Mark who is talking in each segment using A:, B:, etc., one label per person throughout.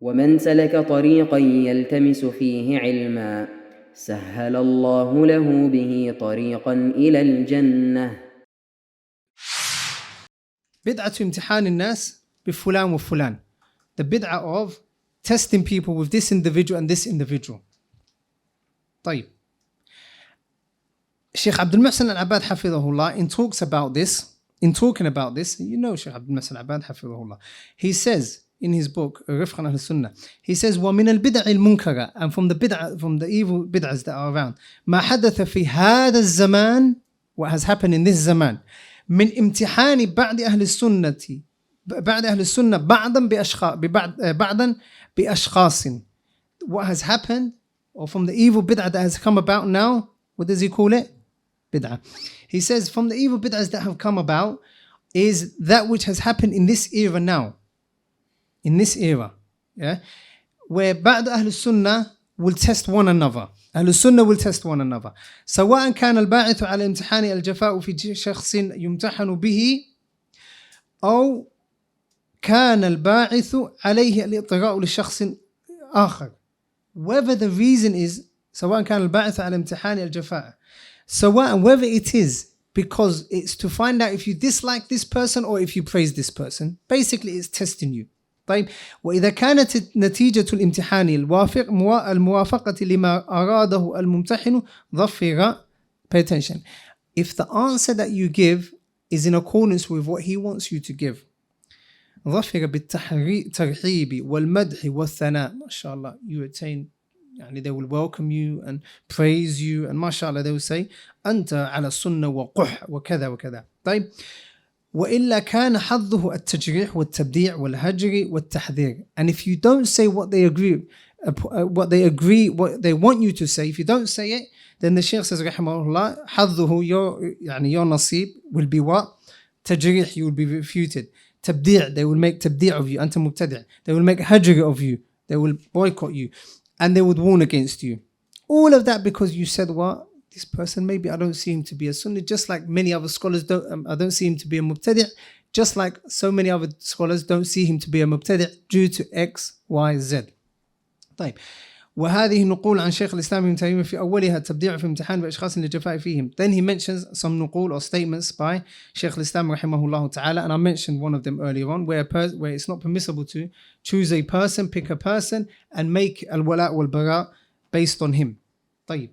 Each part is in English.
A: ومن سلك طريقا يلتمس فيه علما سهل الله له به طريقا إلى الجنة.
B: بدعة امتحان الناس بفلان وفلان. The bid'ah of testing people with this individual and this individual. طيب. Shaykh AbdulMuhsin al-Abbaad hafidhahullah in talking about this, you know Shaykh AbdulMuhsin al-Abbaad hafidhahullah. He says in his book Rifq Ahl Sunnah, he says وَمِنَ الْبِدْعِ الْمُنْكَرَةِ, and from the evil bid'ahs that are around, ما حدث في هذا الزمان, what has happened in this zaman, من امتحان بعض أهل السنة بعضا بأشخاص. What has happened, or from the evil bid'ah that has come about now, what does he call it? Bid'ah. He says from the evil bid'ahs that have come about is that which has happened in this era now. In this era, yeah, where بعض أهل السنة will test one another. أهل السنة will test one another. سواء كان الباعث على امتحان الجفاء في شخص يمتحن به أو كان الباعث عليه الاضطراء لشخص آخر. Whether the reason is سواء كان الباعث على امتحان الجفاء, whether it is because it's to find out if you dislike this person or if you praise this person, basically it's testing you. طيب وإذا كانت نتيجة الامتحان الموافقة لما أراده الممتحن ظفر. Pay attention. If the answer that you give is in accordance with what he wants you to give, ظفر بالترحيب والمدح والثناء, mashallah, you attain, يعني they will welcome you and praise you, and mashallah they will say أنت على السنة وقح وكذا وكذا. طيب وإلا كان حظه التجريح والتبديع والهجر والتحذير. And if you don't say what they agree, what they want you to say, if you don't say it, then the Shaykh says rahimahullah, حظه, your nasib will be what? تجريح, you will be refuted. تبديع, they will make تبديع of you, أنت مبتدع. They will make hajr of you, they will boycott you, and they would warn against you. All of that because you said what? This person, maybe I don't see him to be a Sunni, just like many other scholars I don't see him to be a Mubtadi', just like so many other scholars don't see him to be a Mubtadi' due to X, Y, Z. طيب وهذه نقول عن شيخ الإسلام ابن تيمية في أولها التبديع في امتحان بأشخاص للجفاء فيهم. Then he mentions some نقول or statements by Shaykh al-Islam rahimahullah ta'ala, and I mentioned one of them earlier on, where it's not permissible to choose a person, pick a person and make al-wala' wal-bara based on him. طيب.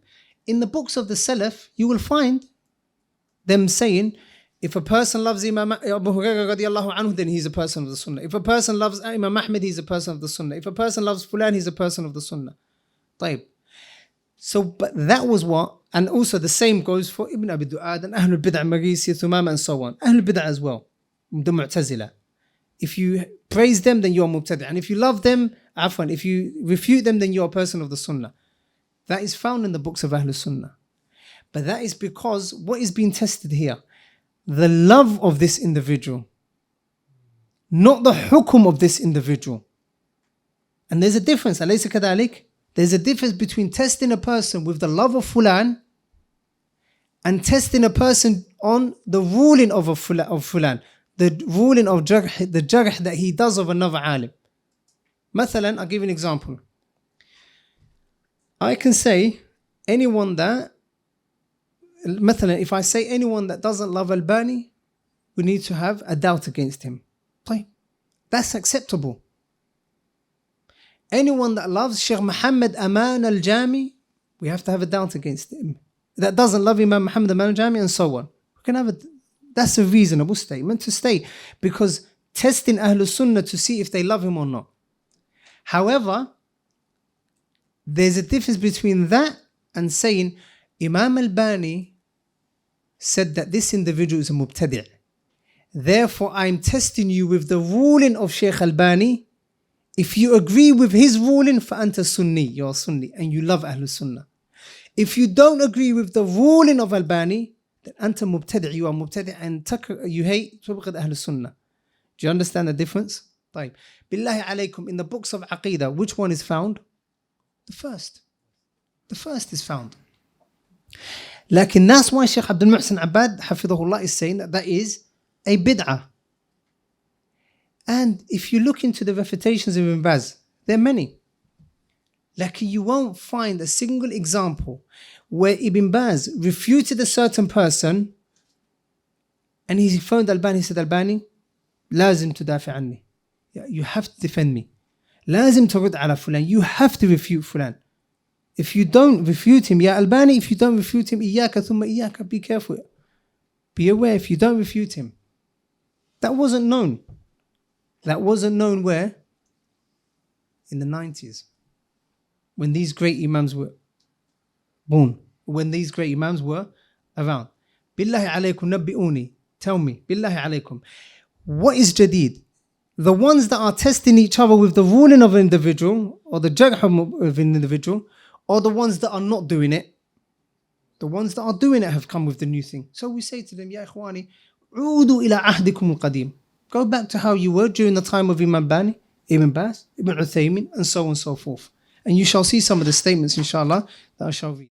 B: In the books of the Salaf, you will find them saying, if a person loves Imam Abu Hurairah radiallahu anhu, then he's a person of the Sunnah. If a person loves Imam Ahmad, he's a person of the Sunnah. If a person loves Fulan, he's a person of the Sunnah. طيب. So, but that was what, and also the same goes for Ibn Abi Du'ad and Ahlul Bid'ah Marisi, Thumama and so on. Ahlul Bid'ah as well, the Mu'tazila. If you praise them, then you're Mubtadi'. And if you love them, afwan, if you refute them, then you're a person of the Sunnah. That is found in the books of Ahlul Sunnah. But that is because what is being tested here? The love of this individual, not the hukum of this individual. And there's a difference. أليس كذلك? There's a difference between testing a person with the love of fulan and testing a person on the ruling of fulan, the ruling of jarh, the jarh that he does of another alim. مثلا, I'll give you an example. I can say anyone that, مثلا, if I say anyone that doesn't love Al-Albani, we need to have a doubt against him. That's acceptable. Anyone that loves Shaykh Muhammad Aman al-Jami, we have to have a doubt against him. That doesn't love Imam Muhammad Aman al-Jami, and so on. We can have that's a reasonable statement to state, because testing Ahlul Sunnah to see if they love him or not. However, there's a difference between that and saying Imam al-Bani said that this individual is a mubtadi'. Therefore, I'm testing you with the ruling of Shaykh al-Bani. If you agree with his ruling, فَأَنْتَ Sunni, you're Sunni, and you love Ahlul Sunnah. If you don't agree with the ruling of al-Bani, then أنت مبتدع, you are mubtadi', and you hate تبغض Ahlul Sunnah. Do you understand the difference? طيب. Billahi alaykum, in the books of Aqidah, which one is found? The first. The first is found. Lakin that's why Shaykh AbdulMuhsin Abad hafidhahullah is saying that is a bid'ah. And if you look into the refutations of Ibn Baz, There are many. Like you won't find a single example where Ibn Baz refuted a certain person and he phoned Albani, he said, Albani, لازم تدافع عني. You have to defend me. لازم ترد على فلان. You have to refute فلان. If you don't refute him, يا Albani, if you don't refute him, إياك ثم إياك, be careful. Be aware if you don't refute him. That wasn't known. That wasn't known where? In the 90s. When these great Imams were born. When these great Imams were around. Billahi alaykum nabbi'uni. Tell me, Billahi alaykum. What is jadid? The ones that are testing each other with the ruling of an individual or the jarh of an individual, or the ones that are not doing it. The ones that are doing it have come with the new thing. So we say to them, Ya ikhwani, عودوا إلى عهدكم القديم. Go back to how you were during the time of Imam Bani, Ibn Baz, Ibn Uthaymeen, and so on and so forth. And you shall see some of the statements, inshallah, that I shall read.